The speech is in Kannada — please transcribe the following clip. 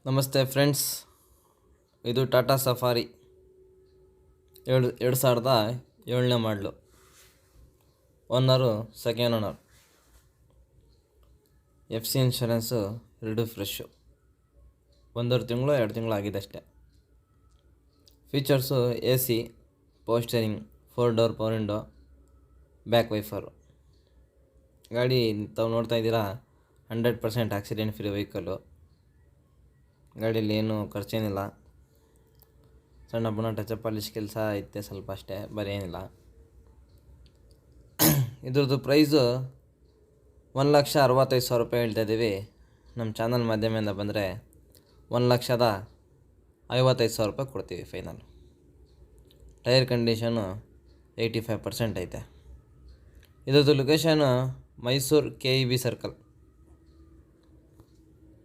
ನಮಸ್ತೆ ಫ್ರೆಂಡ್ಸ್, ಇದು ಟಾಟಾ ಸಫಾರಿ 2007ನೇ ಮಾಡಲು. Owner second owner. FC insurance 2 fresh. 1.5 ತಿಂಗಳು 2 ತಿಂಗಳು ಆಗಿದೆ ಅಷ್ಟೆ. Features AC, power steering, 4 door power window, back wiper. ಗಾಡಿ ತಾವು ನೋಡ್ತಾ ಇದ್ದೀರಾ, 100% ಆಕ್ಸಿಡೆಂಟ್ ಫ್ರೀ ವೆಹಿಕಲ್ಲು. ಗಾಡೀಲಿ ಏನು ಖರ್ಚೇನಿಲ್ಲ. ಸಣ್ಣ ಪುಣ್ಣ ಟಚಪ್ ಪಾಲಿಶ್ ಕೆಲಸ ಐತೆ ಸ್ವಲ್ಪ ಅಷ್ಟೇ, ಬರೀ ಏನಿಲ್ಲ. ಇದ್ರದ್ದು ಪ್ರೈಸು 1,65,000 ರೂಪಾಯಿ ಹೇಳ್ತಾಯಿದ್ದೀವಿ. ನಮ್ಮ ಚಾನಲ್ ಮಾಧ್ಯಮದಿಂದ ಬಂದರೆ 1,55,000 ರೂಪಾಯಿ ಕೊಡ್ತೀವಿ ಫೈನಲ್. ಟೈರ್ ಕಂಡೀಷನು 85% ಐತೆ. ಇದ್ರದ್ದು ಲೊಕೇಶನು ಮೈಸೂರು KEB ಸರ್ಕಲ್.